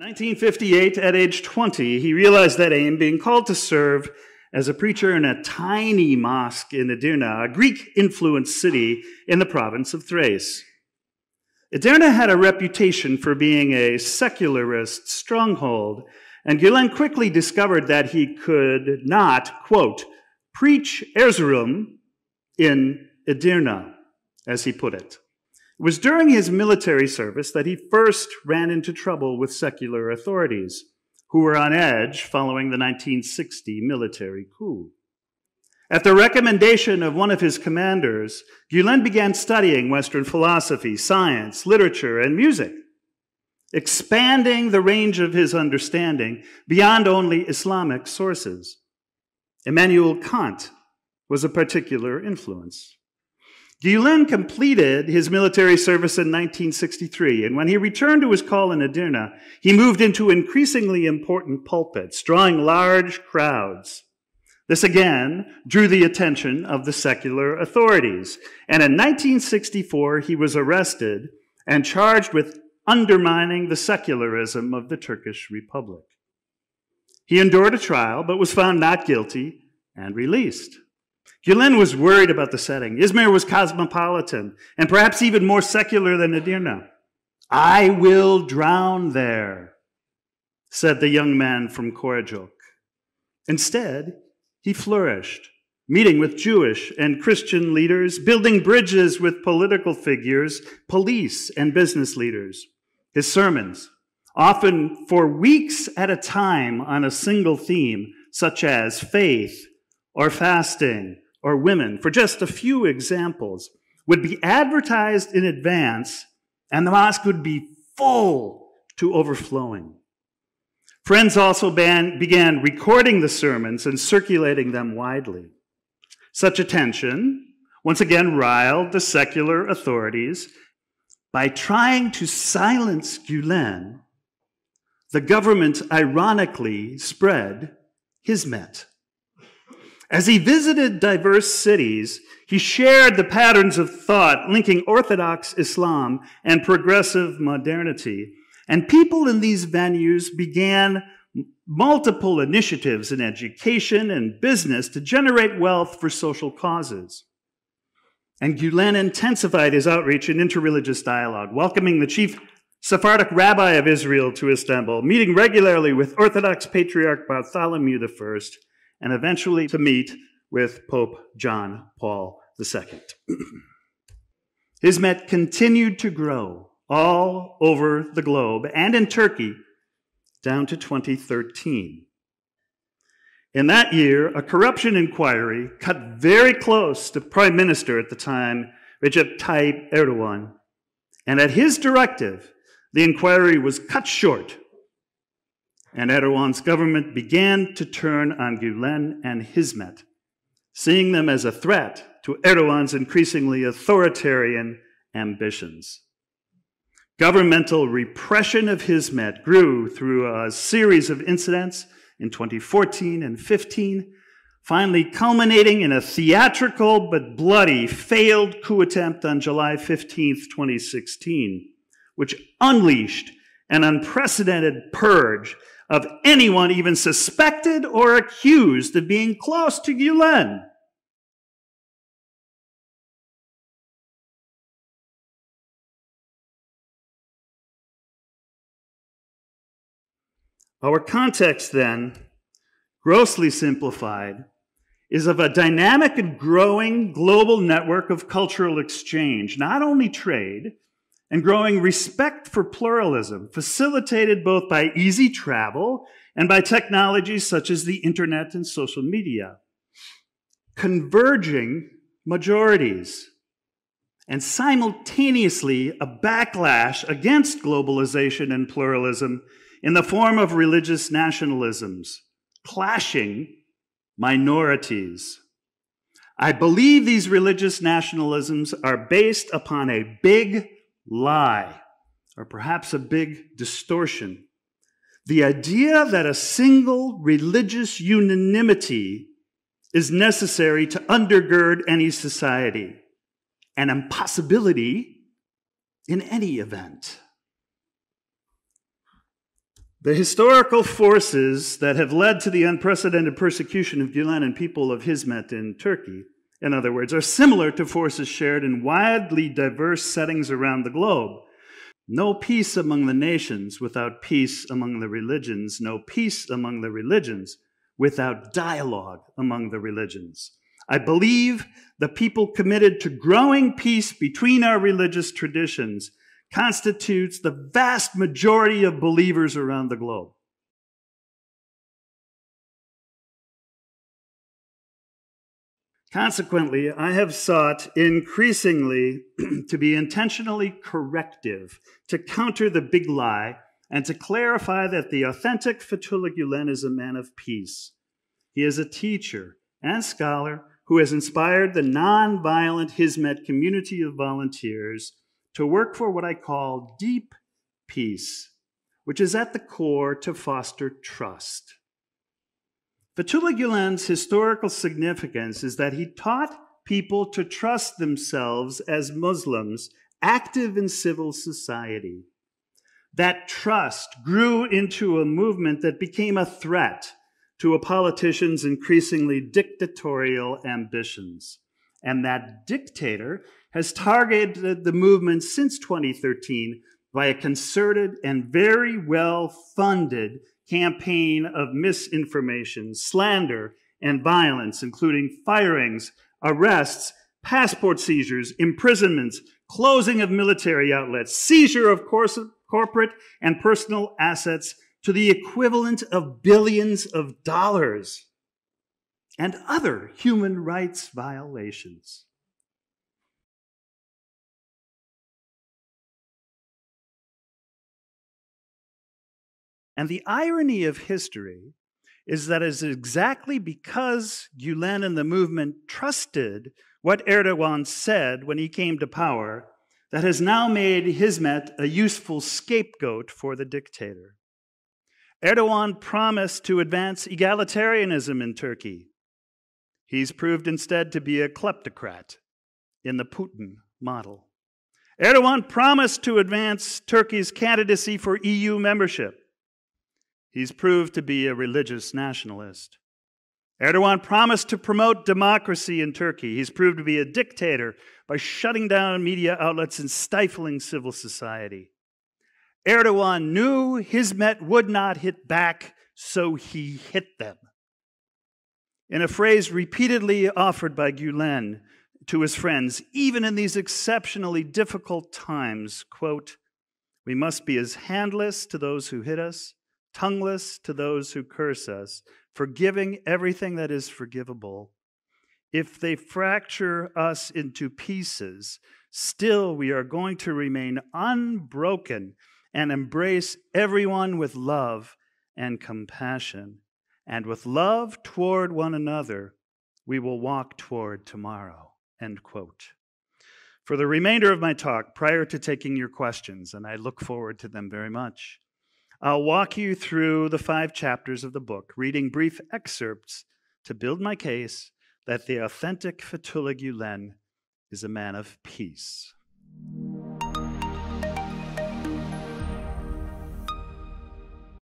1958, at age 20, he realized that aim, being called to serve as a preacher in a tiny mosque in Edirne, a Greek-influenced city in the province of Thrace. Edirne had a reputation for being a secularist stronghold, and Gulen quickly discovered that he could not, quote, preach Erzurum in Edirne, as he put it. It was during his military service that he first ran into trouble with secular authorities, who were on edge following the 1960 military coup. At the recommendation of one of his commanders, Gulen began studying Western philosophy, science, literature, and music, expanding the range of his understanding beyond only Islamic sources. Immanuel Kant was a particular influence. Gulen completed his military service in 1963, and when he returned to his call in Edirne, he moved into increasingly important pulpits, drawing large crowds. This again drew the attention of the secular authorities, and in 1964 he was arrested and charged with undermining the secularism of the Turkish Republic. He endured a trial, but was found not guilty and released. Gulen was worried about the setting. Izmir was cosmopolitan and perhaps even more secular than Edirne. "I will drown there," said the young man from Korajuk. Instead, he flourished, meeting with Jewish and Christian leaders, building bridges with political figures, police, and business leaders. His sermons, often for weeks at a time on a single theme, such as faith or fasting or women, for just a few examples, would be advertised in advance, and the mosque would be full to overflowing. Friends also began recording the sermons and circulating them widely. Such attention once again riled the secular authorities. By trying to silence Gulen, the government ironically spread Hizmet. As he visited diverse cities, he shared the patterns of thought linking Orthodox Islam and progressive modernity. And people in these venues began multiple initiatives in education and business to generate wealth for social causes. And Gulen intensified his outreach and interreligious dialogue, welcoming the chief Sephardic rabbi of Israel to Istanbul, meeting regularly with Orthodox Patriarch Bartholomew I, and eventually to meet with Pope John Paul II. Hizmet continued to grow all over the globe and in Turkey down to 2013. In that year, a corruption inquiry cut very close to Prime Minister at the time, Recep Tayyip Erdogan, and at his directive, the inquiry was cut short, and Erdogan's government began to turn on Gulen and Hizmet, seeing them as a threat to Erdogan's increasingly authoritarian ambitions. Governmental repression of Hizmet grew through a series of incidents in 2014 and 15, finally culminating in a theatrical but bloody failed coup attempt on July 15th, 2016, which unleashed an unprecedented purge of anyone even suspected or accused of being close to Gulen. Our context, then, grossly simplified, is of a dynamic and growing global network of cultural exchange, not only trade, and growing respect for pluralism, facilitated both by easy travel and by technologies such as the internet and social media. Converging majorities, and simultaneously a backlash against globalization and pluralism in the form of religious nationalisms, clashing minorities. I believe these religious nationalisms are based upon a big lie, or perhaps a big distortion. The idea that a single religious unanimity is necessary to undergird any society, an impossibility in any event. The historical forces that have led to the unprecedented persecution of Gülen and people of Hizmet in Turkey, in other words, are similar to forces shared in widely diverse settings around the globe. No peace among the nations without peace among the religions. No peace among the religions without dialogue among the religions. I believe the people committed to growing peace between our religious traditions constitutes the vast majority of believers around the globe. Consequently, I have sought increasingly to be intentionally corrective, to counter the big lie, and to clarify that the authentic Fethullah Gülen is a man of peace. He is a teacher and scholar who has inspired the nonviolent Hizmet community of volunteers to work for what I call deep peace, which is at the core to foster trust. Fethullah Gülen's historical significance is that he taught people to trust themselves as Muslims active in civil society. That trust grew into a movement that became a threat to a politician's increasingly dictatorial ambitions. And that dictator has targeted the movement since 2013 by a concerted and very well-funded campaign of misinformation, slander, and violence, including firings, arrests, passport seizures, imprisonments, closing of military outlets, seizure of corporate and personal assets to the equivalent of billions of dollars, and other human rights violations. And the irony of history is that it is exactly because Gülen and the movement trusted what Erdogan said when he came to power that has now made Hizmet a useful scapegoat for the dictator. Erdogan promised to advance egalitarianism in Turkey. He's proved instead to be a kleptocrat in the Putin model. Erdogan promised to advance Turkey's candidacy for EU membership. He's proved to be a religious nationalist. Erdogan promised to promote democracy in Turkey. He's proved to be a dictator by shutting down media outlets and stifling civil society. Erdogan knew Hizmet would not hit back, so he hit them. In a phrase repeatedly offered by Gülen to his friends, even in these exceptionally difficult times, quote, "We must be as handless to those who hit us, tongueless to those who curse us, forgiving everything that is forgivable. If they fracture us into pieces, still we are going to remain unbroken and embrace everyone with love and compassion. And with love toward one another, we will walk toward tomorrow," end quote. For the remainder of my talk, prior to taking your questions, and I look forward to them very much, I'll walk you through the 5 chapters of the book, reading brief excerpts to build my case that the authentic Fethullah Gülen is a man of peace.